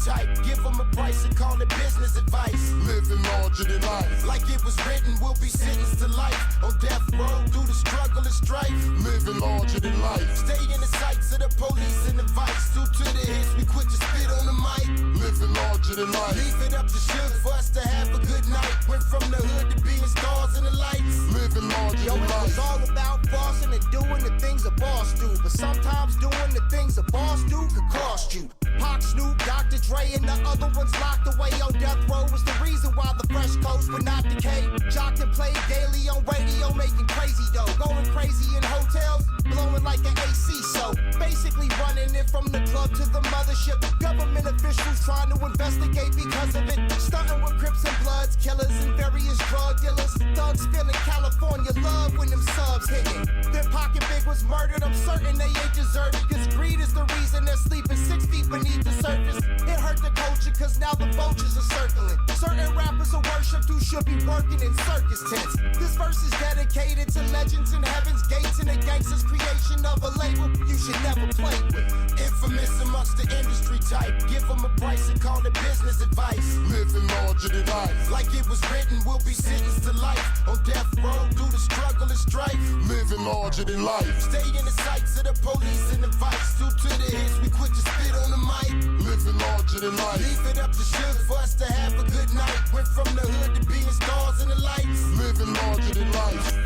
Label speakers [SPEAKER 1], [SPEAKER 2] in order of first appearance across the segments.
[SPEAKER 1] type. Give them a price and call it business advice.
[SPEAKER 2] Living larger than life.
[SPEAKER 1] Like it was written, we'll be sentenced to life. On death row, through the struggle and strife.
[SPEAKER 2] Living larger than life.
[SPEAKER 1] Stay in the sights of the police and the vice. Due to the hits, we quit to spit on the mic.
[SPEAKER 2] Living larger than life.
[SPEAKER 1] Leave it up to Suge for us to have a good night. Went from the hood to being stars in the lights.
[SPEAKER 2] Living larger
[SPEAKER 1] Yo,
[SPEAKER 2] than
[SPEAKER 1] it
[SPEAKER 2] life.
[SPEAKER 1] was all about bossing and doing the things a boss do. But sometimes doing the things a boss do could cost you. Pac, Snoop, Dr. Dre, and the other ones locked away on death row was the reason why the fresh coats would not decay. Jocked and played daily on radio, making crazy dough. Going crazy in hotels, blowing like an AC. So basically running it from the club to the mothership. Government officials trying to investigate because of it. Stunting with Crips and Bloods, killers and various drug dealers. Thugs feeling California love when them subs hitting. Then Pac and Big was murdered, I'm certain they ain't deserted. Cause greed is the reason they're sleeping 6 feet beneath the surface. It hurt the culture cause now the vultures are circling. Certain rappers are worshipped who should be working in circus tents. This verse is dedicated to legends in heaven's gates and the gangsters' creation of a label you should never play with. Infamous amongst the industry type. Give them a price and call it business advice.
[SPEAKER 2] Living larger than life.
[SPEAKER 1] Like it was written, we'll be sentenced to life. On death row, through the struggle and strife.
[SPEAKER 2] Living larger than life.
[SPEAKER 1] Stay in the sights of the police and the vice. Due to the hits, we quit to spit on the mic.
[SPEAKER 2] Living larger than life.
[SPEAKER 1] Leave it up to Suge for us to have a good night. Went from the hood to being stars in the lights.
[SPEAKER 2] Living larger than life.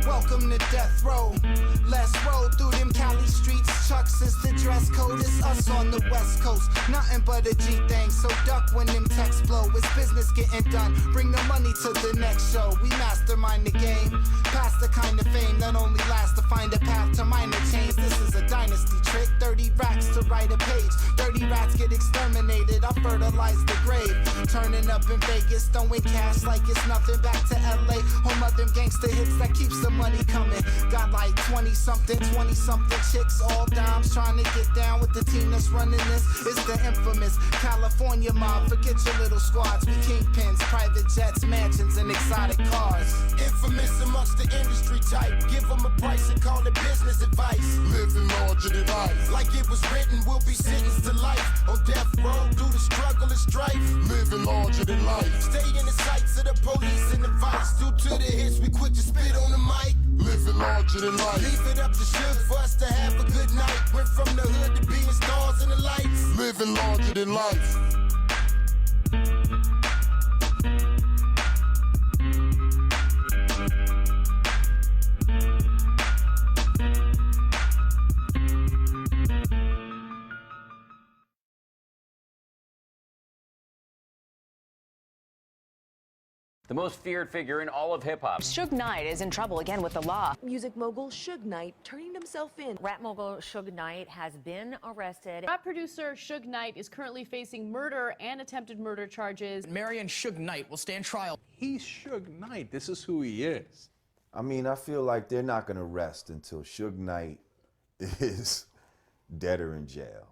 [SPEAKER 1] Welcome to death row. Let's roll through them Cali streets. Chucks is the dress code. It's us on the west coast. Nothing but a G thing. So duck when them texts blow. It's business getting done. Bring the money to the next show. We mastermind the game. Past the kind of fame that only lasts to find a path to minor change. This is a dynasty trick. 30 racks to write a page. 30 rats get exterminated. I fertilize the grave. Turning up in Vegas, throwing cash like it's nothing. Back to LA, home of them gangster hits that keeps the money coming. Got like 20-something chicks, all dimes, trying to get down with the team that's running this. It's the infamous California mob. Forget your little squads. We kingpins, private jets, mansions, and exotic cars. Infamous amongst the industry type. Give them a price and call it business advice.
[SPEAKER 2] Living larger than life.
[SPEAKER 1] Like it was written, we'll be sentenced to life. On death row, through the struggle and strife.
[SPEAKER 2] Living larger than life.
[SPEAKER 1] Stay in the sights of the police and the vice. Due to the hits, we quit to spit on the mic.
[SPEAKER 2] Living larger than life.
[SPEAKER 1] Leave it up to Suge for us to have a good night. Went from the hood to being stars in the lights.
[SPEAKER 2] Living larger than life.
[SPEAKER 3] The most feared figure in all of hip-hop.
[SPEAKER 4] Suge Knight is in trouble again with the law.
[SPEAKER 5] Music mogul Suge Knight turning himself in.
[SPEAKER 6] Rap mogul Suge Knight has been arrested.
[SPEAKER 7] Rap producer Suge Knight is currently facing murder and attempted murder charges.
[SPEAKER 8] Marion Suge Knight will stand trial.
[SPEAKER 9] He's Suge Knight. This is who he is.
[SPEAKER 10] I mean, I feel like they're not going to rest until Suge Knight is dead or in jail.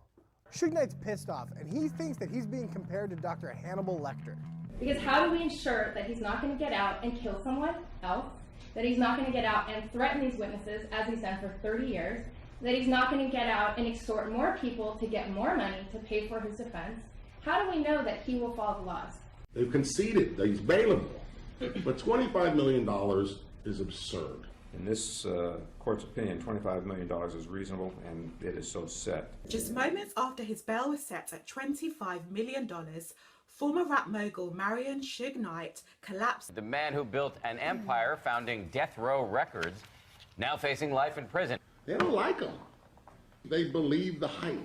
[SPEAKER 11] Suge Knight's pissed off, and he thinks that he's being compared to Dr. Hannibal Lecter.
[SPEAKER 12] Because how do we ensure that he's not going to get out and kill someone else, that he's not going to get out and threaten these witnesses, as he's done for 30 years, that he's not going to get out and extort more people to get more money to pay for his defense? How do we know that he will follow the laws?
[SPEAKER 13] They've conceded that he's bailable, but $25 million is absurd.
[SPEAKER 14] In this court's opinion, $25 million is reasonable, and it is so set.
[SPEAKER 15] Just moments after his bail was set at $25 million, former rap mogul Marion Suge Knight collapsed.
[SPEAKER 3] The man who built an empire founding Death Row Records, now facing life in prison.
[SPEAKER 13] They don't like him. They believe the hype.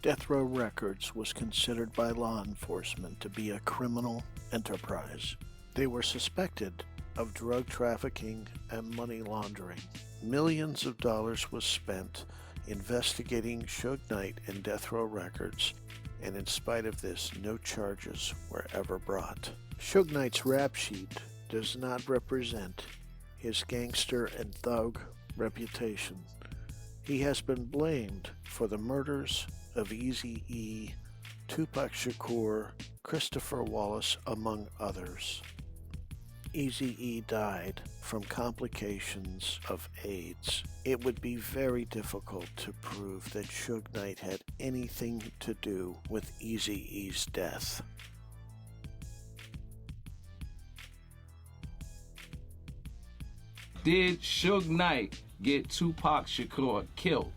[SPEAKER 16] Death Row Records was considered by law enforcement to be a criminal enterprise. They were suspected of drug trafficking and money laundering. Millions of dollars was spent investigating Suge Knight and Death Row Records, and in spite of this, no charges were ever brought. Suge Knight's rap sheet does not represent his gangster and thug reputation. He has been blamed for the murders of Eazy-E, Tupac Shakur, Christopher Wallace, among others. Eazy-E died from complications of AIDS. It would be very difficult to prove that Suge Knight had anything to do with Eazy-E's death.
[SPEAKER 9] Did Suge Knight get Tupac Shakur killed?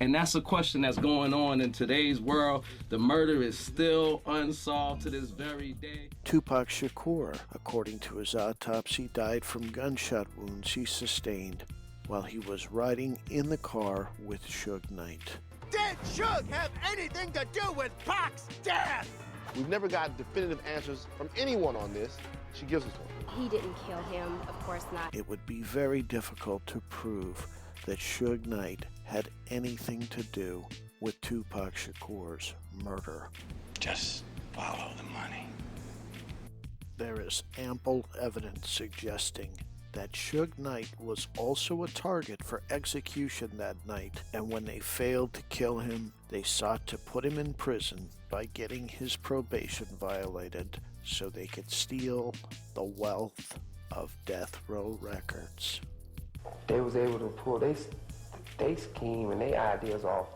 [SPEAKER 9] And that's a question that's going on in today's world. The murder is still unsolved to this very day.
[SPEAKER 16] Tupac Shakur, according to his autopsy, died from gunshot wounds he sustained while he was riding in the car with Suge Knight.
[SPEAKER 1] Did Suge have anything to do with Pac's death?
[SPEAKER 17] We've never got definitive answers from anyone on this. She gives us one.
[SPEAKER 18] He didn't kill him, of course not.
[SPEAKER 16] It would be very difficult to prove that Suge Knight had anything to do with Tupac Shakur's murder.
[SPEAKER 19] Just follow the money.
[SPEAKER 16] There is ample evidence suggesting that Suge Knight was also a target for execution that night, and when they failed to kill him, they sought to put him in prison by getting his probation violated so they could steal the wealth of Death Row Records.
[SPEAKER 20] They was able to pull they scheme and their ideas off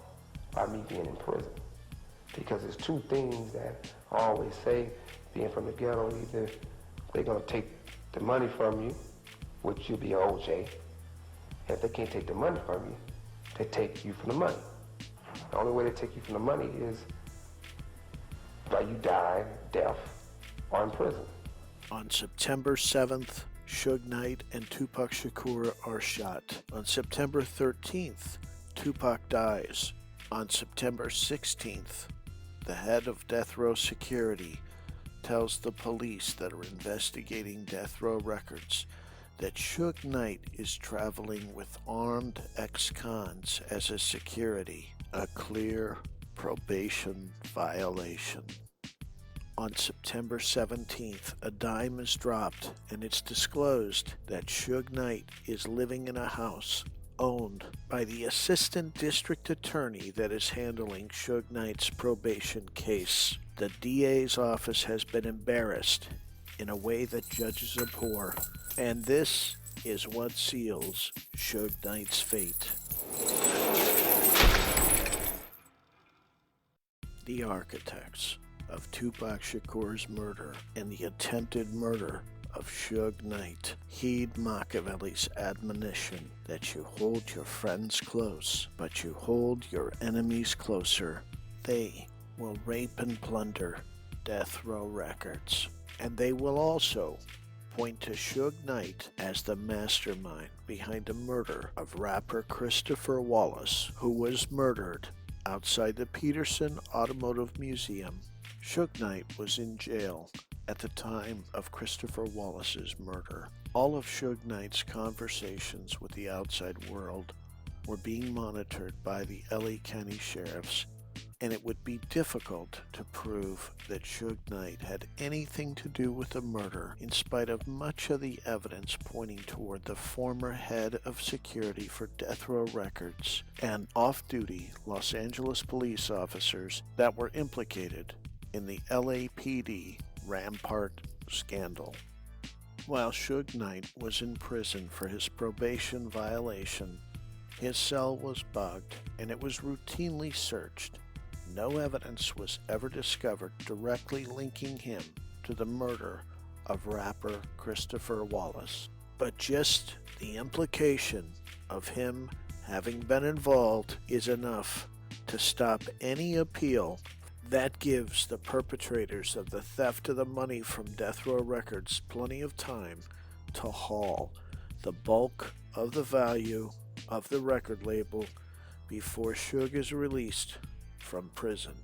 [SPEAKER 20] by me being in prison. Because there's two things that I always say, being from the ghetto, either they're gonna take the money from you, which you'll be an OJ. If they can't take the money from you, they take you from the money. The only way they take you from the money is by you dying, deaf, or in prison.
[SPEAKER 16] On September 7th, Suge Knight and Tupac Shakur are shot. On September 13th, Tupac dies. On September 16th, the head of Death Row Security tells the police that are investigating Death Row Records that Suge Knight is traveling with armed ex-cons as a security, a clear probation violation. On September 17th, a dime is dropped and it's disclosed that Suge Knight is living in a house owned by the assistant district attorney that is handling Suge Knight's probation case. The DA's office has been embarrassed in a way that judges abhor, and this is what seals Suge Knight's fate. The architects of Tupac Shakur's murder and the attempted murder of Suge Knight heed Machiavelli's admonition that you hold your friends close, but you hold your enemies closer. They will rape and plunder Death Row Records, and they will also point to Suge Knight as the mastermind behind the murder of rapper Christopher Wallace, who was murdered outside the Peterson Automotive Museum. Suge Knight was in jail at the time of Christopher Wallace's murder. All of Suge Knight's conversations with the outside world were being monitored by the LA County Sheriffs, and it would be difficult to prove that Suge Knight had anything to do with the murder, in spite of much of the evidence pointing toward the former head of security for Death Row Records and off-duty Los Angeles police officers that were implicated in the LAPD Rampart scandal. While Suge Knight was in prison for his probation violation, his cell was bugged and it was routinely searched. No evidence was ever discovered directly linking him to the murder of rapper Christopher Wallace, but just the implication of him having been involved is enough to stop any appeal. That gives the perpetrators of the theft of the money from Death Row Records plenty of time to haul the bulk of the value of the record label before Suge is released from prison.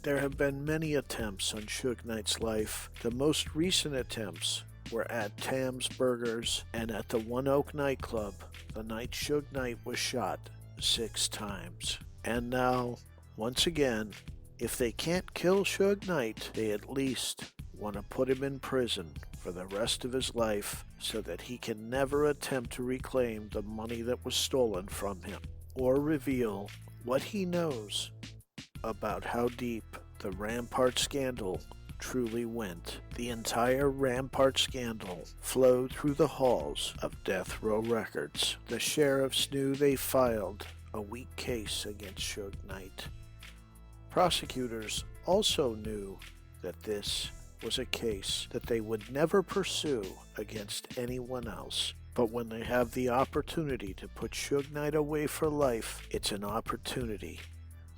[SPEAKER 16] There have been many attempts on Suge Knight's life. The most recent attempts were at Tam's Burgers and at the One Oak nightclub the night Suge Knight was shot 6 times. And now, once again, if they can't kill Suge Knight, they at least want to put him in prison for the rest of his life so that he can never attempt to reclaim the money that was stolen from him or reveal what he knows about how deep the Rampart scandal truly went. The entire Rampart scandal flowed through the halls of Death Row Records. The sheriffs knew they filed a weak case against Suge Knight. Prosecutors also knew that this was a case that they would never pursue against anyone else. But when they have the opportunity to put Suge Knight away for life, it's an opportunity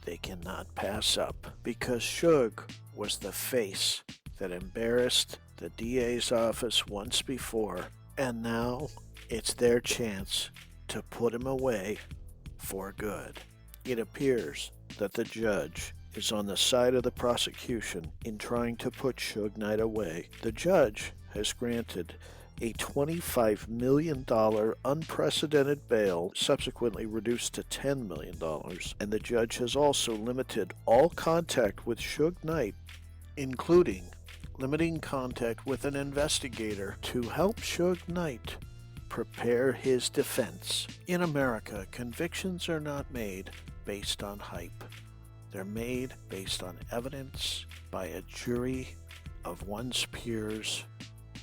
[SPEAKER 16] they cannot pass up. Because Suge was the face that embarrassed the DA's office once before, and now it's their chance to put him away for good. It appears that the judge is on the side of the prosecution in trying to put Suge Knight away. The judge has granted a $25 million unprecedented bail, subsequently reduced to $10 million, and the judge has also limited all contact with Suge Knight, including limiting contact with an investigator to help Suge Knight prepare his defense. In America, convictions are not made based on hype. They're made based on evidence by a jury of one's peers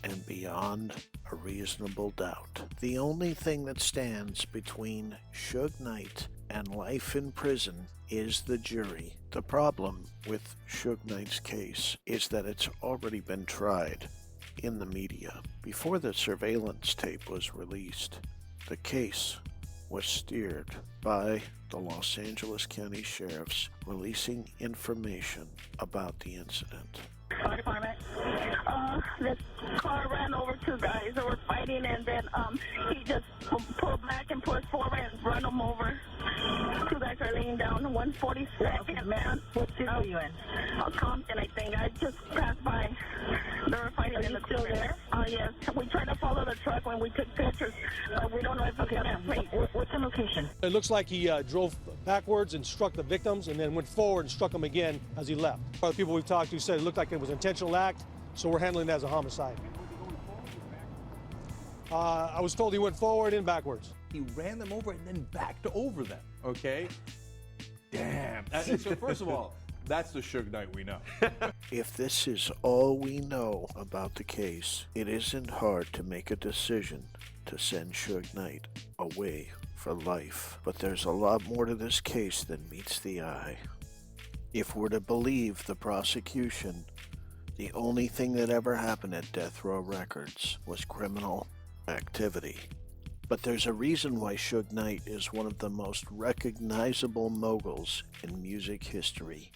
[SPEAKER 16] and beyond a reasonable doubt. The only thing that stands between Suge Knight and life in prison is the jury. The problem with Suge Knight's case is that it's already been tried in the media. Before the surveillance tape was released, the case was steered by the Los Angeles County Sheriffs releasing information about the incident.
[SPEAKER 21] Fire department. This car ran over two guys that were fighting, and then he just pulled back and pushed forward and run them over. Two guys are laying down. 142nd, man. What city are you in? Compton, I think. I just passed by. They were fighting in the still there? Yes. We tried to follow the truck when we took pictures. We don't know if it's gonna plate. What's the location?
[SPEAKER 22] It looks like he drove backwards and struck the victims, and then went forward and struck them again as he left. Other people we've talked to said it looked like it was an intentional act, so we're handling that as a homicide. I was told he went forward and backwards.
[SPEAKER 23] He ran them over and then backed over them, okay? Damn. So first of all, that's the Suge Knight we know.
[SPEAKER 16] If this is all we know about the case, it isn't hard to make a decision to send Suge Knight away for life. But there's a lot more to this case than meets the eye. If we're to believe the prosecution, the only thing that ever happened at Death Row Records was criminal activity. But there's a reason why Suge Knight is one of the most recognizable moguls in music history.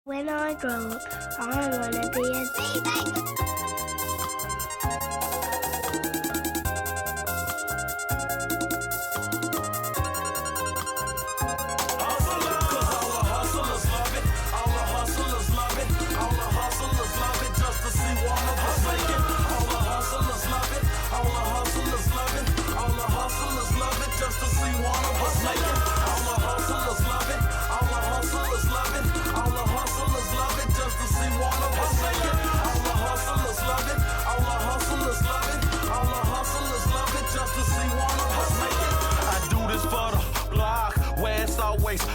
[SPEAKER 24] When I grow up, I want to be a DJ.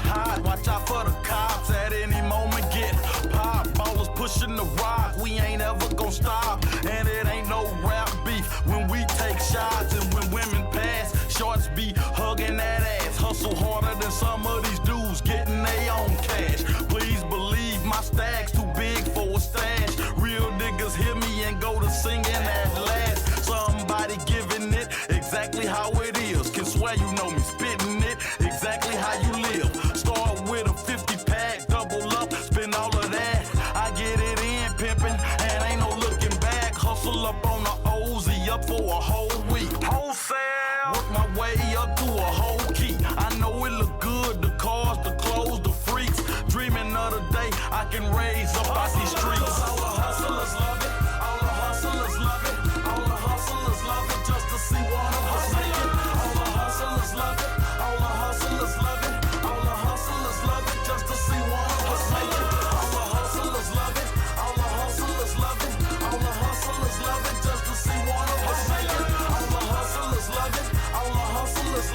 [SPEAKER 25] Hot, watch out for the cops at any moment. Get pop ballers pushing the rock. We ain't ever gonna stop, and it ain't no rap beef when we take shots. And when women pass, shorts be hugging that ass. Hustle harder than some of these dudes getting their own cash. Please believe my stack's too big for a stash. Real niggas hear me and go to singing at last. Somebody giving it exactly how it is. Can swear you know me, spitting it exactly how you live. Start with a 50-pack, double up, spend all of that. I get it in, pimping, and ain't no looking back. Hustle up on the Ozy, up for a whole week. Wholesale, work my way up to a whole key. I know it look good, the cars, the clothes, the freaks. Dreaming of the day I can raise up out these streets. All the hustlers love it, all the hustlers love it, all the hustlers love it, just to see one of us make it. All the hustlers love it, all the hustlers love it, all the hustlers love it, just to see one of us make it. All the hustlers love it, all the hustlers love it, all the hustlers love it, just to see one of us make it. All the hustlers love it, all the hustlers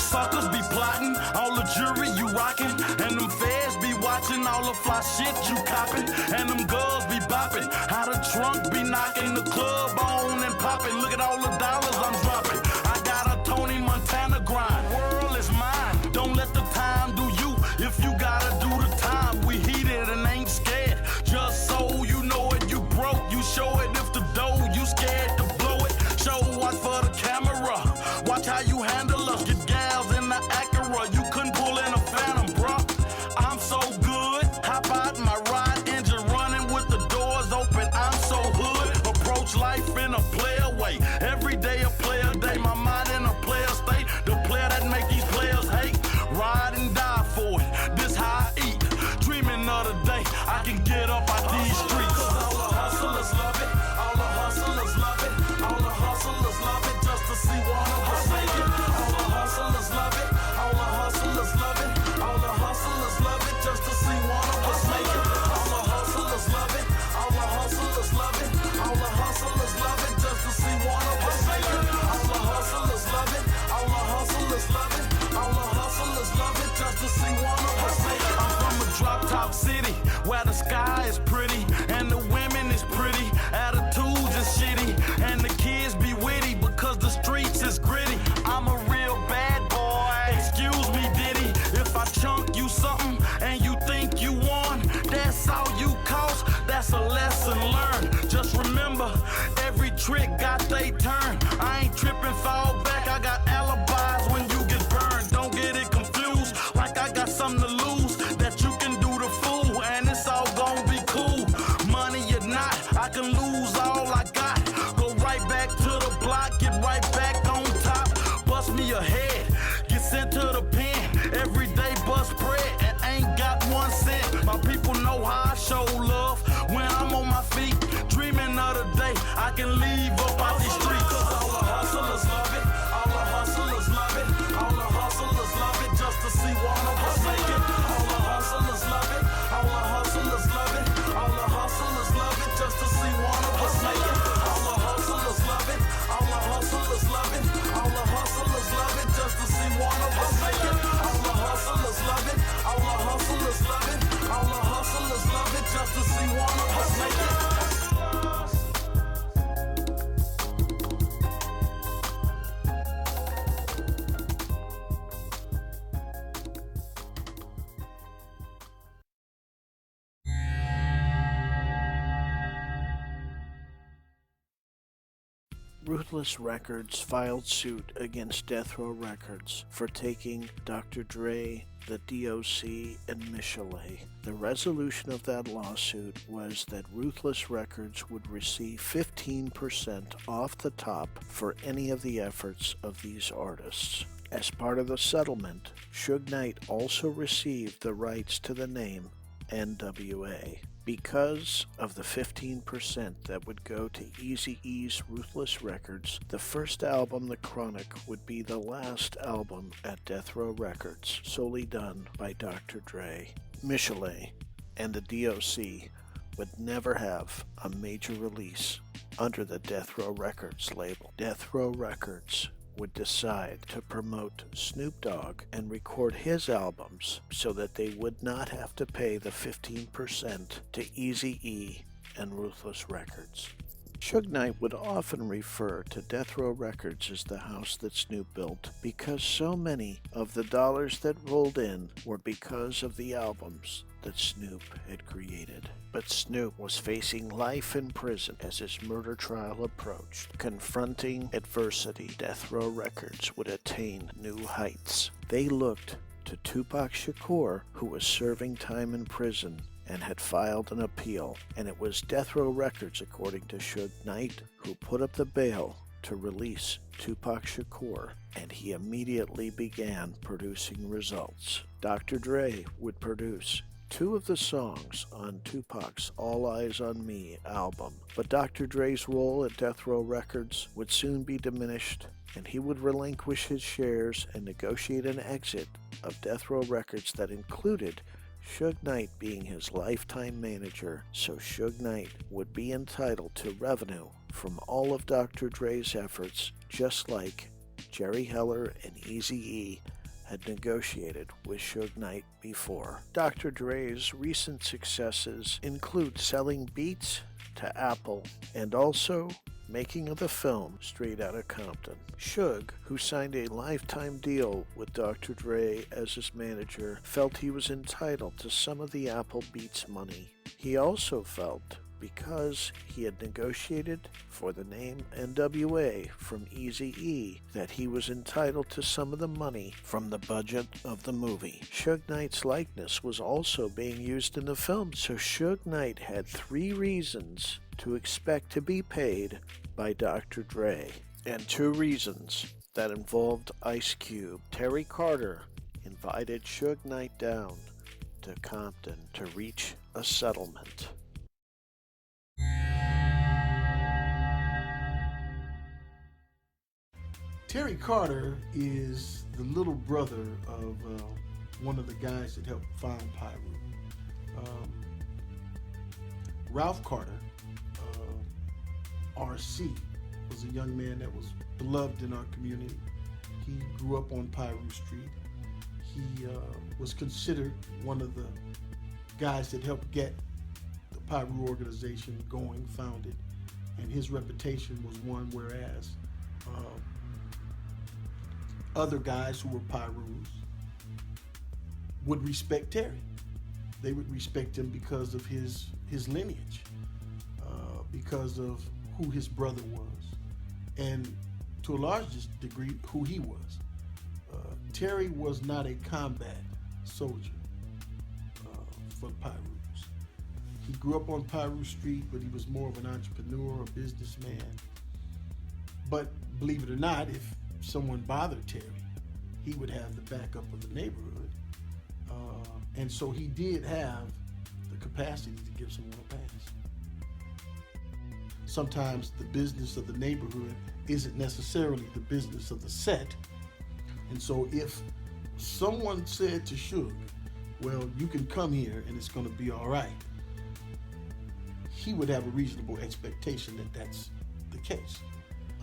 [SPEAKER 25] suckers be plotting, all the jury you rocking, and them feds be watching all the fly shit you copping, and them girls be bopping, how the trunk be knocking, the club on and popping. Look at all the dollars I'm dropping. I got a Tony Montana grind. World is mine. Don't let the time do you. If you gotta do the time, we heated and ain't scared. Just so you know it, you broke, you show it. If the dough, you scared to blow it. Show watch for the camera. Watch how you handle us. Get gals in the Acura. You couldn't pull in a Phantom, bruh. I'm so good. Hop out my ride engine running with the doors open. I'm so hood. Approach life in a player way. Every day a player day. My mind in a player state. The player that make these players hate. Ride and die for it. This how I eat. Dreaming of the day I can get up out these streets. All the hustlers love it. All the hustlers love it. All the hustlers love it just to see one of us make it. All the hustlers love it. All the hustlers love it. All the hustlers love it just to see one of us make it. All the hustlers love it. All the hustlers love it. All the hustlers love it just to see one of us make it. All the hustlers love it. All the hustlers love it. All the hustlers love it just to see one of us make it. I'm from a drop top city where the sky is pretty and the women is pretty, attitudes is shitty, and the kids be witty because the streets is gritty. I'm a real bad boy. Excuse me, Diddy, if I chunk you something and you think you won, that's all you cost. That's a lesson learned. Just remember, every trick got they turn. I ain't tripping, fall back. I got alibis when you get burned. Don't get it confused, like I got something to lose. That you can do the fool, and it's all gonna be cool. Money or not, I can lose all I got. Go right back to the block, get right back on top. Bust me a head, get sent to the pen. Every day bust bread, and ain't got 1 cent. My people know how I show love when I'm on my feet. Dreaming of the day I can leave up out these streets. All the hustlers love it. All the hustlers love it. All the hustlers love it just to see one of us make it. All the hustlers love it. All the hustlers love it. All the hustlers love it just to see one of us make it. All the hustlers love it. All the hustlers love it. All the hustlers love it just to see one of us make it. All the hustlers love it. All the hustlers love it. All the hustlers love it just to see one of us make it.
[SPEAKER 16] Ruthless Records filed suit against Death Row Records for taking Dr. Dre, the DOC, and Michel'le. The resolution of that lawsuit was that Ruthless Records would receive 15% off the top for any of the efforts of these artists. As part of the settlement, Suge Knight also received the rights to the name NWA. Because of the 15% that would go to Eazy-E's Ruthless Records, the first album, The Chronic, would be the last album at Death Row Records, solely done by Dr. Dre. Michel'le and the DOC would never have a major release under the Death Row Records label. Death Row Records would decide to promote Snoop Dogg and record his albums so that they would not have to pay the 15% to Eazy-E and Ruthless Records. Suge Knight would often refer to Death Row Records as the house that Snoop built because so many of the dollars that rolled in were because of the albums that Snoop had created. But Snoop was facing life in prison as his murder trial approached. Confronting adversity, Death Row Records would attain new heights. They looked to Tupac Shakur, who was serving time in prison and had filed an appeal, and it was Death Row Records, according to Suge Knight, who put up the bail to release Tupac Shakur, and he immediately began producing results. Dr. Dre would produce 2 of the songs on Tupac's All Eyes on Me album, but Dr. Dre's role at Death Row Records would soon be diminished, and he would relinquish his shares and negotiate an exit of Death Row Records that included Suge Knight being his lifetime manager, so Suge Knight would be entitled to revenue from all of Dr. Dre's efforts, just like Jerry Heller and Eazy-E had negotiated with Suge Knight before. Dr. Dre's recent successes include selling beats to Apple and also making of the film Straight Outta Compton. Suge, who signed a lifetime deal with Dr. Dre as his manager, felt he was entitled to some of the Apple Beats money. He also felt, because he had negotiated for the name NWA from Eazy-E, that he was entitled to some of the money from the budget of the movie. Suge Knight's likeness was also being used in the film, so Suge Knight had 3 reasons to expect to be paid by Dr. Dre, and 2 reasons that involved Ice Cube. Terry Carter invited Suge Knight down to Compton to reach a settlement.
[SPEAKER 2] Terry Carter is the little brother of one of the guys that helped found Piru. Ralph Carter, RC, was a young man that was beloved in our community. He grew up on Piru Street. He was considered one of the guys that helped get the Piru organization going, founded, and his reputation was one whereas other guys who were Pirus would respect Terry. They would respect him because of his lineage, because of who his brother was, and to a large degree, who he was. Terry was not a combat soldier for Pirus. He grew up on Piru Street, but he was more of an entrepreneur, a businessman. But believe it or not, if someone bothered Terry, he would have the backup of the neighborhood. And so he did have the capacity to give someone a pass. Sometimes the business of the neighborhood isn't necessarily the business of the set. And so if someone said to Suge, well, you can come here and it's going to be all right, he would have a reasonable expectation that that's the case.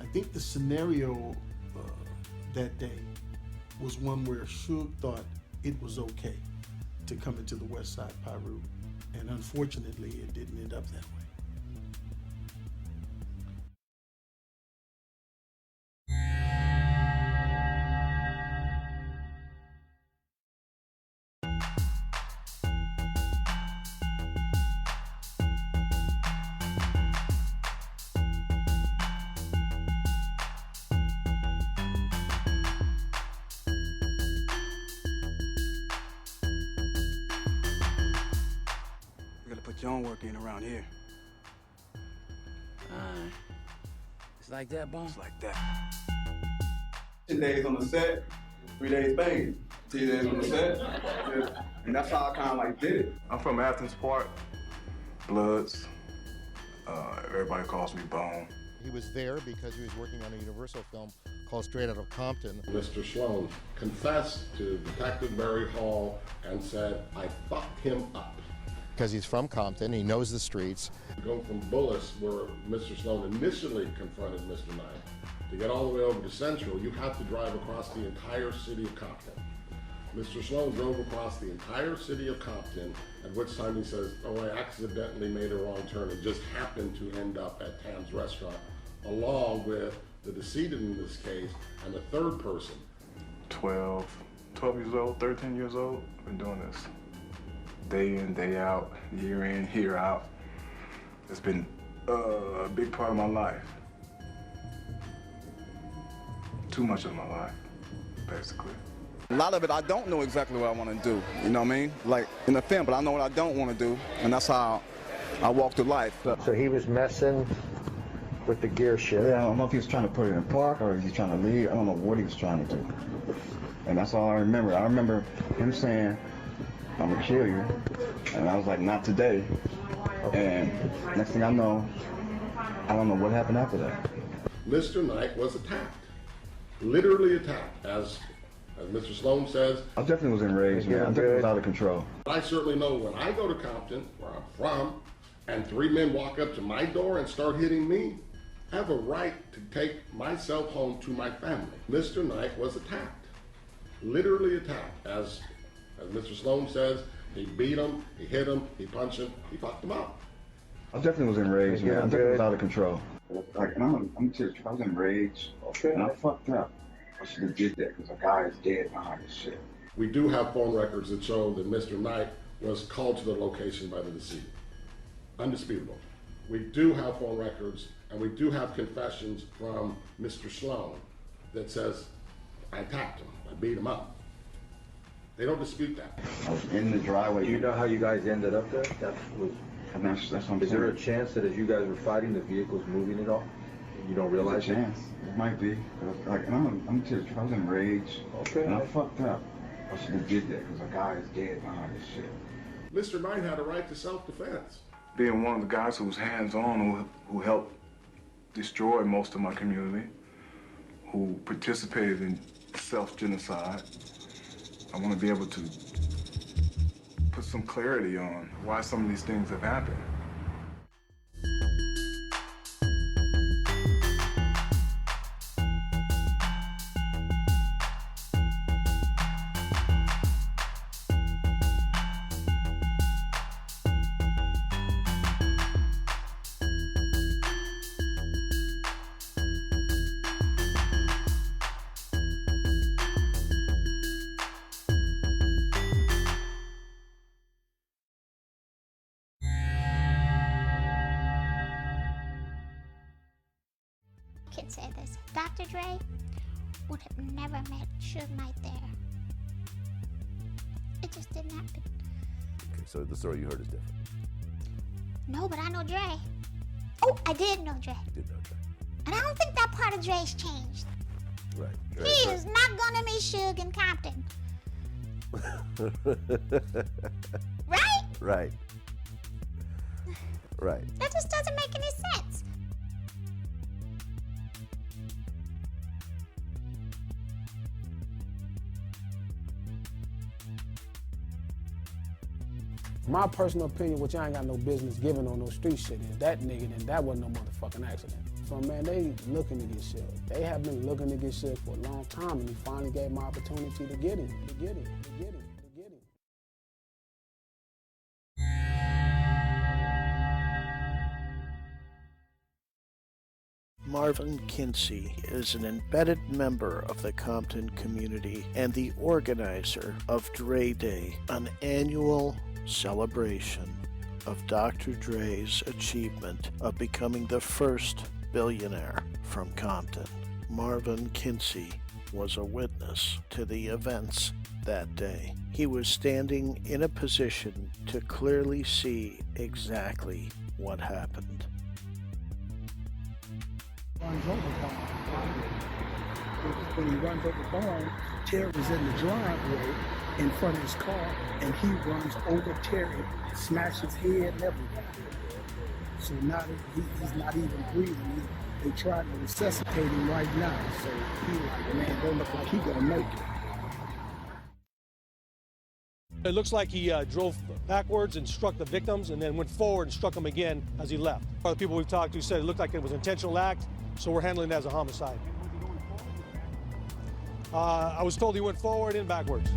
[SPEAKER 2] I think the scenario that day was one where Suge thought it was okay to come into the West Side Piru, and unfortunately it didn't end up that way.
[SPEAKER 4] Your own work in around here.
[SPEAKER 5] It's like that, Bone?
[SPEAKER 4] It's like that.
[SPEAKER 6] 10 days on the set, 3 days banging. 10 days on the set. Yeah. And that's how I kind of like did it. I'm from Athens Park, Bloods. Everybody calls me Bone.
[SPEAKER 7] He was there because he was working on a Universal film called Straight Outta Compton.
[SPEAKER 13] Mr. Sloan confessed to Detective Barry Hall and said, I fucked him up.
[SPEAKER 7] Because he's from Compton, he knows the streets.
[SPEAKER 13] Going from Bullis, where Mr. Sloan initially confronted Mr. Knight, to get all the way over to Central, you have to drive across the entire city of Compton. Mr. Sloan drove across the entire city of Compton, at which time he says, oh, I accidentally made a wrong turn and just happened to end up at Tam's restaurant, along with the decedent in this case and the third person.
[SPEAKER 6] 12 years old, 13 years old, been doing this. Day in, day out, year in, year out. It's been a big part of my life. Too much of my life, basically.
[SPEAKER 4] A lot of it, I don't know exactly what I want to do, you know what I mean? Like in the film, but I know what I don't want to do, and that's how I walk through life.
[SPEAKER 26] So he was messing with the gear shift.
[SPEAKER 6] Yeah, I don't know if he was trying to put it in park or if he's trying to leave. I don't know what he was trying to do. And that's all I remember. I remember him saying, I'm gonna kill you. And I was like, not today. And next thing I know, I don't know what happened after that.
[SPEAKER 13] Mr. Knight was attacked, literally attacked, as Mr. Sloan says.
[SPEAKER 6] I definitely was enraged, man. I definitely was out of control.
[SPEAKER 13] I certainly know when I go to Compton, where I'm from, and 3 men walk up to my door and start hitting me, I have a right to take myself home to my family. Mr. Knight was attacked. literally attacked. As Mr. Sloan says, he beat him, he hit him, he punched him, he fucked him up.
[SPEAKER 6] I definitely was enraged, man. I definitely was out of control. Like, and I'm serious. I was enraged, and I fucked up. I should have did that because a guy is dead behind this shit.
[SPEAKER 13] We do have phone records that show that Mr. Knight was called to the location by the decedent. Undisputable. We do have phone records, and we do have confessions from Mr. Sloan that says, I attacked him, I beat him up. They don't dispute that.
[SPEAKER 6] I was in the driveway.
[SPEAKER 8] Do you know how you guys ended up there?
[SPEAKER 6] That's what I'm
[SPEAKER 8] Is there a
[SPEAKER 6] saying.
[SPEAKER 8] chance that as you guys were fighting, the vehicle's moving at all? You don't realize
[SPEAKER 6] There's a chance. It might be. Like, and I'm serious. I was enraged, and I fucked up. I should have did that because a guy is dead behind this shit.
[SPEAKER 13] Mr. Knight had a right to self-defense.
[SPEAKER 4] Being one of the guys who was hands-on, who helped destroy most of my community, who participated in self-genocide, I want to be able to put some clarity on why some of these things have happened.
[SPEAKER 10] Can say this. Dr. Dre would have never met Suge Knight there. It just didn't happen.
[SPEAKER 11] Okay, so the story you heard is different.
[SPEAKER 10] No, but I know Dre. Oh, I did know Dre.
[SPEAKER 11] You did know Dre.
[SPEAKER 10] And I don't think that part of Dre's changed.
[SPEAKER 11] Right.
[SPEAKER 10] He is not gonna meet Suge in Compton. Right?
[SPEAKER 11] Right. Right.
[SPEAKER 10] That just doesn't make any sense.
[SPEAKER 12] My personal opinion, which I ain't got no business giving on no street shit, is that nigga, then that wasn't no motherfucking accident. So, man, they looking to get Suge. They have been looking to get Suge for a long time, and he finally gave him an opportunity to get him, to get him, to get him, to get him.
[SPEAKER 16] Marvin Kinsey is an embedded member of the Compton community and the organizer of Dre Day, an annual celebration of Dr. Dre's achievement of becoming the first billionaire from Compton. Marvin Kinsey was a witness to the events that day. He was standing in a position to clearly see exactly what happened.
[SPEAKER 14] When he runs over Bond, Terry is in the driveway in front of his car, and he runs over Terry, smashes his head and everything. So now he's not even breathing. They trying to resuscitate him right now. So he like, man, don't look like he gonna make it.
[SPEAKER 22] It looks like he drove backwards and struck the victims and then went forward and struck them again as he left. Other people we've talked to said it looked like it was an intentional act, so we're handling it as a homicide. I was told he went forward and backwards.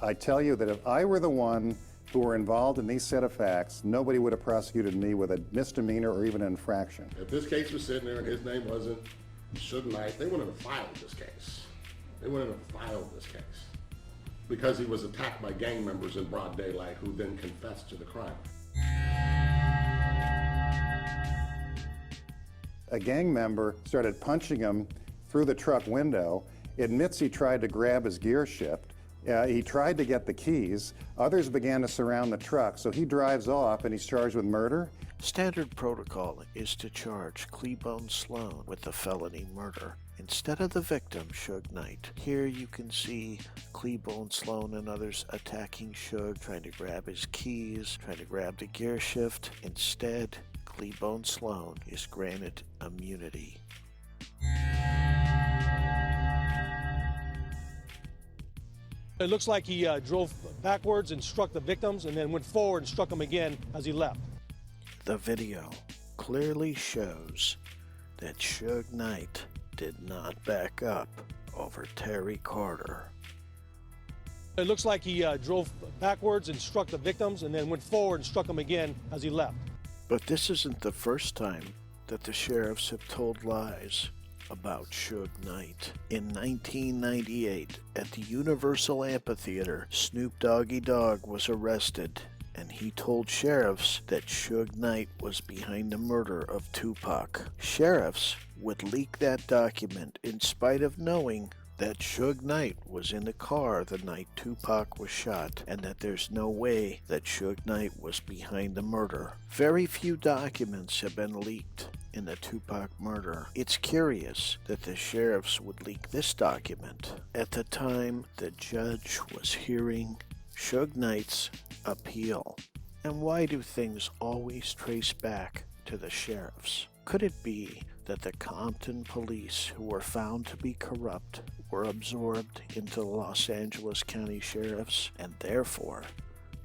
[SPEAKER 1] I tell you that if I were the one who were involved in these set of facts, nobody would have prosecuted me with a misdemeanor or even an infraction.
[SPEAKER 13] If this case was sitting there and his name wasn't Suge Knight, they wouldn't have filed this case. They wouldn't have filed this case because he was attacked by gang members in broad daylight who then confessed to the crime.
[SPEAKER 1] A gang member started punching him through the truck window, admits he tried to grab his gear shift. He tried to get the keys. Others began to surround the truck, so he drives off and he's charged with murder.
[SPEAKER 16] Standard protocol is to charge Cleabone Sloan with the felony murder instead of the victim, Suge Knight. Here you can see Cleabone Sloan and others attacking Suge, trying to grab his keys, trying to grab the gear shift. Instead, Cleabone Sloan is granted immunity.
[SPEAKER 22] It looks like he drove backwards and struck the victims and then went forward and struck them again as he left.
[SPEAKER 16] The video clearly shows that Suge Knight did not back up over Terry Carter.
[SPEAKER 22] It looks like he drove backwards and struck the victims and then went forward and struck them again as he left.
[SPEAKER 16] But this isn't the first time that the sheriffs have told lies about Suge Knight. In 1998, at the Universal Amphitheater, Snoop Doggy Dogg was arrested, and he told sheriffs that Suge Knight was behind the murder of Tupac. Sheriffs would leak that document in spite of knowing that Suge Knight was in the car the night Tupac was shot, and that there's no way that Suge Knight was behind the murder. Very few documents have been leaked in the Tupac murder. It's curious that the sheriffs would leak this document at the time the judge was hearing Suge Knight's appeal. And why do things always trace back to the sheriffs? Could it be that the Compton police, who were found to be corrupt, were absorbed into the Los Angeles County Sheriffs, and therefore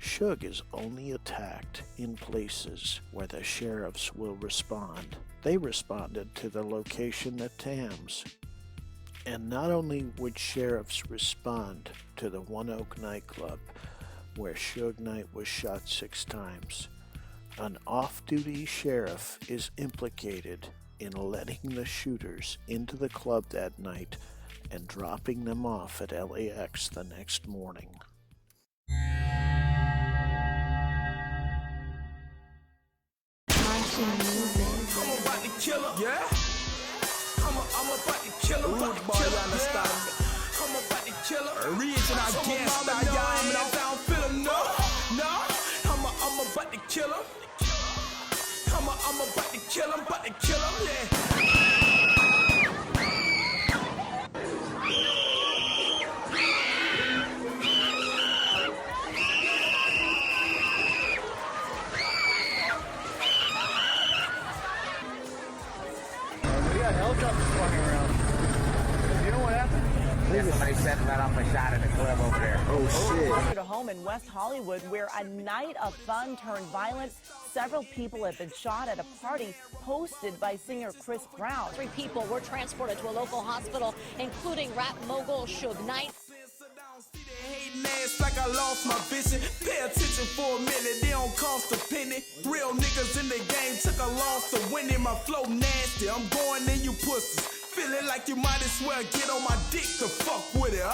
[SPEAKER 16] Suge is only attacked in places where the sheriffs will respond? They responded to the location at Tams. And not only would sheriffs respond to the One Oak nightclub where Suge Knight was shot 6 times, an off-duty sheriff is implicated in letting the shooters into the club that night and dropping them off at LAX the next morning.
[SPEAKER 25] I'm about to kill her. Yeah? I'm about to kill her. I'm about to kill her. Original gangsta, y'all. I don't feel him, no. I'm about to kill him. I'm about to kill him, yeah.
[SPEAKER 5] We got helicopters flying around. You know what happened? Yeah, somebody set that off a shot at the club over there.
[SPEAKER 3] Oh, shit. A home in West Hollywood where a night of fun turned violent. Several people have been shot at a party hosted by singer Chris Brown.
[SPEAKER 9] 3 people were transported to a local hospital, including rap mogul Suge Knight.
[SPEAKER 25] It's like I lost my vision. Pay attention for a minute, they don't cost a penny. Real niggas in the game took a loss to winning. My flow nasty, I'm going in you pussies. Feeling like you might as well get on my dick to fuck with it.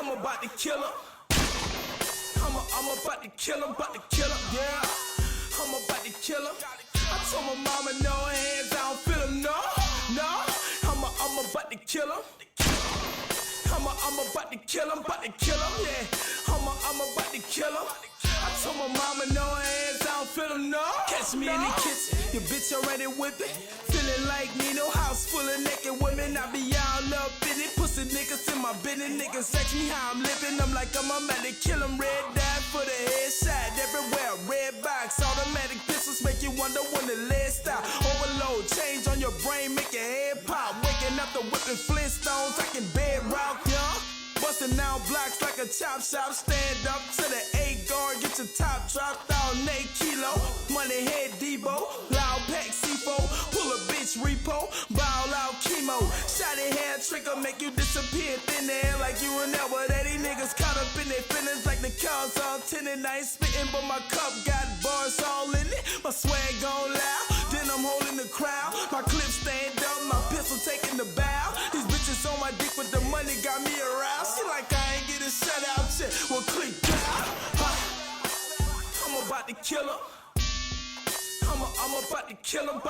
[SPEAKER 25] I'm about to kill her. I'm about to kill him, yeah. I'm about to kill him. I told my mama no hands, I don't feel him, no. I'm about to kill him. I'm about to kill him, yeah. I'm about to kill him. I told my mama no hands, I don't feel him, no. Catch me in the kitchen, your bitch already whipping. Feeling like Nino, house full of naked women. I be all up in it, pussy niggas in my business. Niggas ask me how I'm living, I'm like I'm about to kill him. Red dot for the headshot, everywhere, red box. Automatic pistols make you wonder when the lead stop. Overload, change on your brain, make your head pop. Waking up the whipping Flintstones, I can bedrock, yeah. Busting down blocks like a chop shop. Stand up to the 8-guard, get your top dropped out, 8 kilo. Money head Debo, loud pack C4. Pull a bitch repo, ball out chemo. Shotty hair trigger, make you disappear thin air like you were never that These niggas caught up in their feelings like the cars all tinted. I ain't spitting, but my cup got bars all in it. My swag gone loud, then I'm holding the crowd. My clip stand up, my pistol taking the bow. These bitches on my dick with the money got me aroused. She like I ain't get a shutout shit. Well, click down. I'm about to kill her. I'm about to kill him,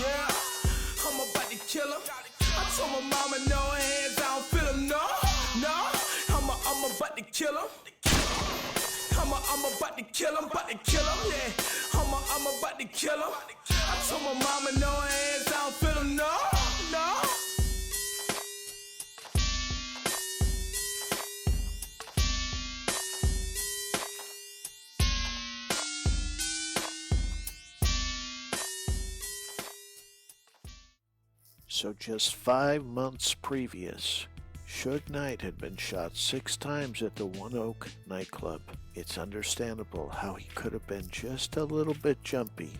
[SPEAKER 25] yeah. I'm about to kill him. I told my mama no hands, I don't feel him, no. I'm about to kill him. I'm about to kill him, yeah. I'm about to kill him. I told my mama no hands, I don't feel him, no.
[SPEAKER 16] So just 5 months previous, Suge Knight had been shot 6 times at the One Oak nightclub. It's understandable how he could have been just a little bit jumpy.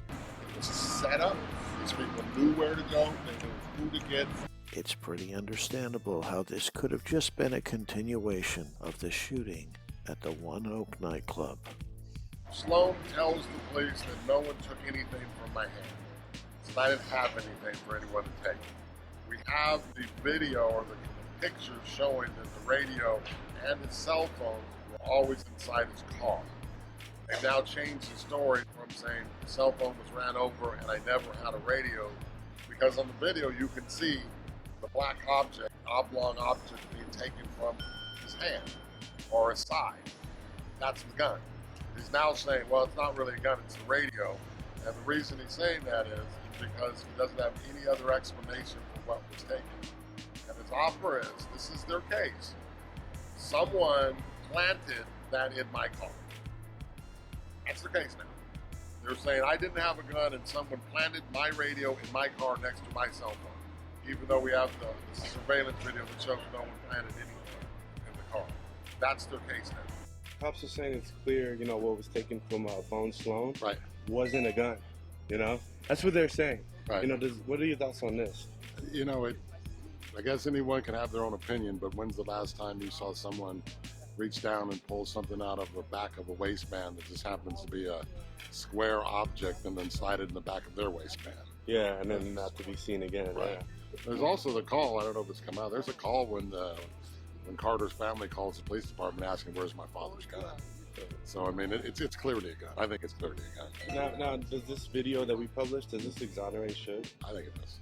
[SPEAKER 13] It's a setup. These people knew where to go. They knew who to get.
[SPEAKER 16] It's pretty understandable how this could have just been a continuation of the shooting at the One Oak nightclub.
[SPEAKER 13] Sloan tells the police that no one took anything from my hand. So I didn't have anything for anyone to take. We have the video or the pictures showing that the radio and his cell phone were always inside his car. They now changed the story from saying the cell phone was ran over and I never had a radio, because on the video you can see the black object, oblong object being taken from his hand or his side. That's the gun. He's now saying, well, it's not really a gun, it's a radio. And the reason he's saying that is because he doesn't have any other explanation for what was taken. And his offer is, this is their case. Someone planted that in my car. That's the case now. They're saying I didn't have a gun and someone planted my radio in my car next to my cell phone, even though we have the surveillance video that shows no one planted anything in the car. That's their case now.
[SPEAKER 15] Cops are saying it's clear, what was taken from Bone Sloan
[SPEAKER 13] wasn't
[SPEAKER 15] a gun, That's what they're saying.
[SPEAKER 13] Right.
[SPEAKER 15] What are your thoughts on this?
[SPEAKER 13] I guess anyone can have their own opinion, but when's the last time you saw someone reach down and pull something out of the back of a waistband that just happens to be a square object and then slide it in the back of their waistband?
[SPEAKER 15] Yeah, and then not to be seen again.
[SPEAKER 13] Right.
[SPEAKER 15] Yeah.
[SPEAKER 13] There's also the call, I don't know if it's come out, there's a call when Carter's family calls the police department asking, where's my father's gun? So, it's clearly a gun. I think it's clearly a gun.
[SPEAKER 15] Now, does this video that we published, does this exonerate Suge?
[SPEAKER 13] I think it does.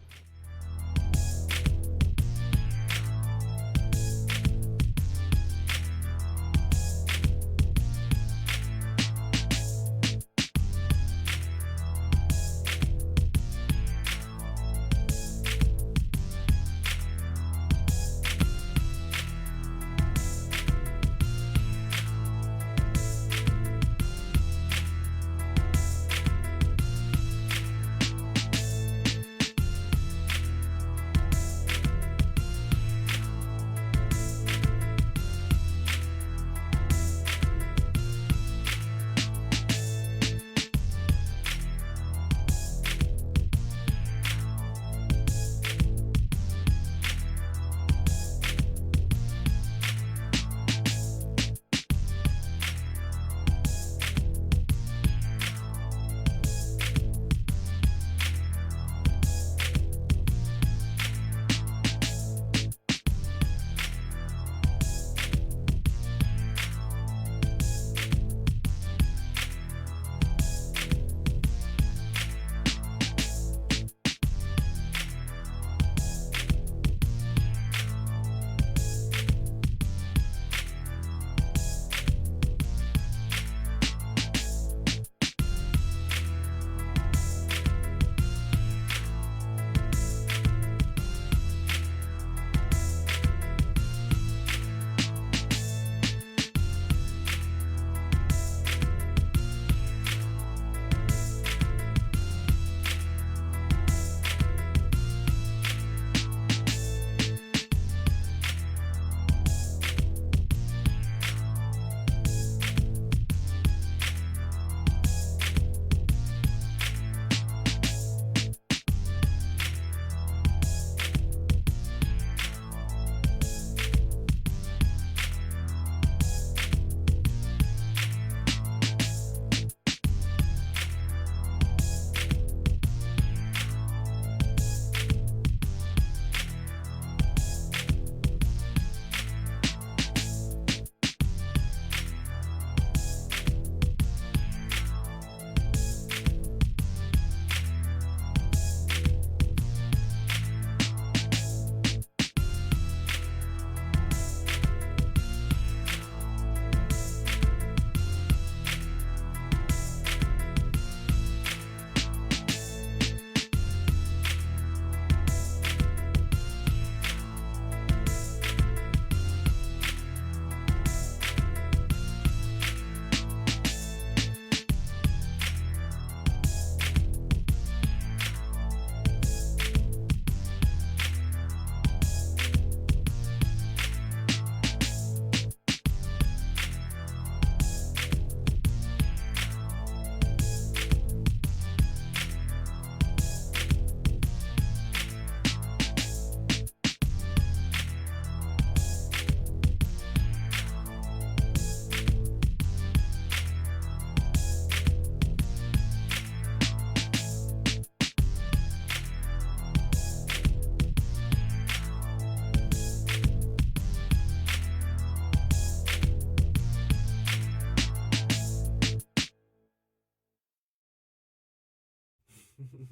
[SPEAKER 17] Reporting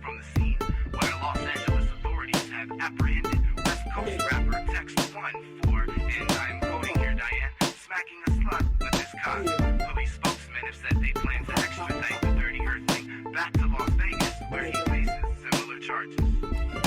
[SPEAKER 17] from the scene where Los Angeles authorities have apprehended West Coast rapper Text 1 for, and I'm quoting here, Diane, smacking a slut with his cock. Police spokesmen have said they plan to extradite the dirty earthling back to Las Vegas, where he faces similar charges.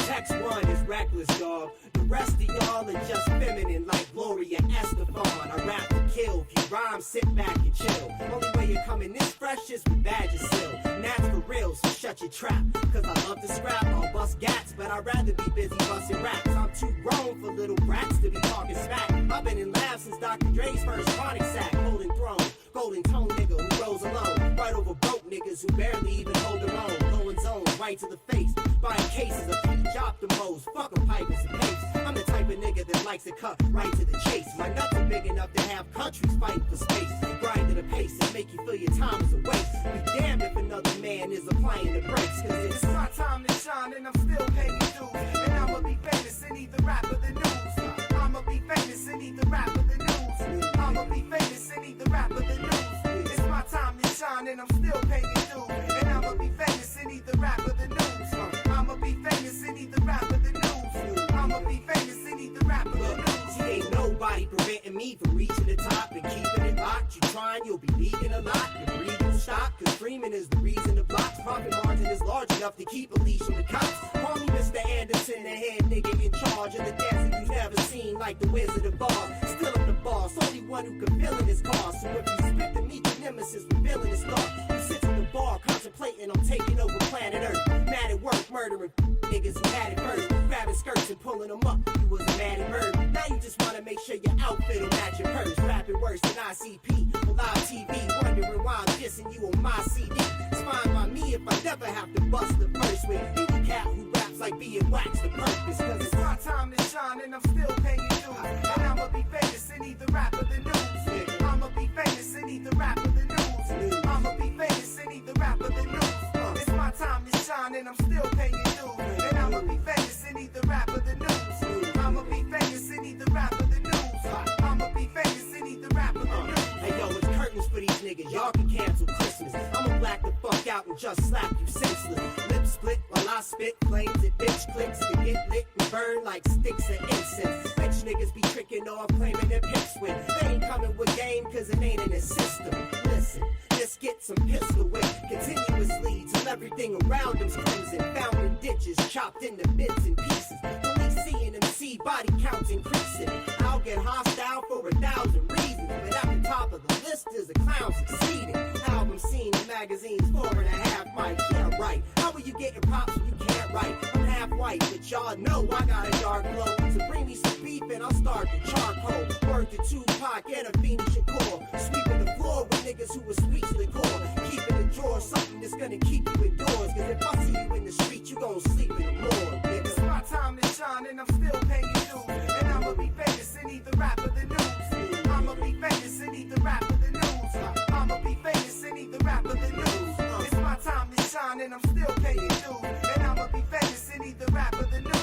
[SPEAKER 18] Text 1 is reckless, dog. The rest of y'all are just feminine like Gloria Estefan. I rap to kill. If you rhyme, sit back and chill. Only way you're coming this fresh is with Vagisil. And that's for real, so shut your trap. Cause I love to scrap, I'll bust gats, but I'd rather be busy busting raps. I'm too grown for little brats to be talking smack. I've been in labs since Dr. Dre's first chronic sack. Golden throne, golden tone nigga who rolls alone. Right over broke niggas who barely even hold their own. Blowing zones right to the face. Buying cases of peach optimos. Fuck a pipe and some papes. I'm the type of nigga that likes to cut right to the chase. My nuts are big enough to have countries fighting for space. Grind at a pace and make you feel your time is a waste. Be damned if another man is applying the brakes. Cause it's
[SPEAKER 17] my time to shine and I'm still paying dues. And I'ma be famous in either rap or the news. I'ma be famous in either rap or the news. I'ma be famous in either rap or the news. It's my time to shine and I'm still paying dues. And I'ma be famous in either rap or the news. I'ma be famous in either rap or the news. I'ma be famous in either rap or the news.
[SPEAKER 18] See, ain't nobody preventing me from reaching the top and keeping it locked. You trying, you'll be leaking a lot. Your breathing stop, cause dreaming is the reason the block's profit margin is large enough to keep a leash on the cops. Call me Mr. Anderson, the head nigga in charge of the dancing you never seen, like the Wizard of Oz. Still I'm the boss, only one who can feel in his car. So if you spit to meet the nemesis, revealing his thought. You sit in the bar, contemplating on taking over planet Earth. Mad at work, murdering niggas who had it first. Grabbing skirts and pulling them up, you was a mad at murder. Now you just wanna make sure your outfit will match your purse. Rapping worse than ICP on live TV, wondering why I'm dissing you on my CD. It's fine by me if I never have to bust the verse with any cat who raps like being waxed the purpose. Cause
[SPEAKER 17] it's my time to shine and I'm still paying dues. And I'ma be famous in either rap or the news. I'ma be famous in either rap or the news. I'ma be famous in either rap or the news. It's my time to shine and I'm still paying dues. And I'ma be famous in either rap or the news. I'ma be famous in either rap or the news. I'ma be famous in either rap or the news.
[SPEAKER 18] Hey yo, it's curtains for these niggas. Y'all can cancel Christmas. I'ma black the fuck out and just slap you senseless. Lip split while I spit flames at bitch clicks to get lit and burn like sticks of incense. Bitch niggas be tricking off claiming their pics win. They ain't coming with game cause it ain't in the system. Listen, just get some pistol whip continuously till everything around them's crimson. Found in ditches, chopped into bits and pieces. Police seeing them see body counts increasing. I'll get hostile for 1,000 reasons, but at the top of the list is a clown succeeding. Album seen in magazines 4.5 mics. Yeah, right. How are you getting props when you can't write? I'm half white, but y'all know I got a dark glow. So bring me some beef and I'll start the charcoal. Word to Tupac and a Afeni Shakur. Sweeping the floor with niggas who was sweet to the core. Keeping the drawer something that's gonna keep you indoors. Cause if I see you in the street, you gon' sleep in the morgue.
[SPEAKER 17] It's my time to shine and I'm still paying dues. And I'ma be famous in either rap or the news. I'ma be famous in either rap or the news. I'ma be famous in either rap or the news. It's my time to shine and I'm still paying dues. And I'ma be famous in either rap or the news.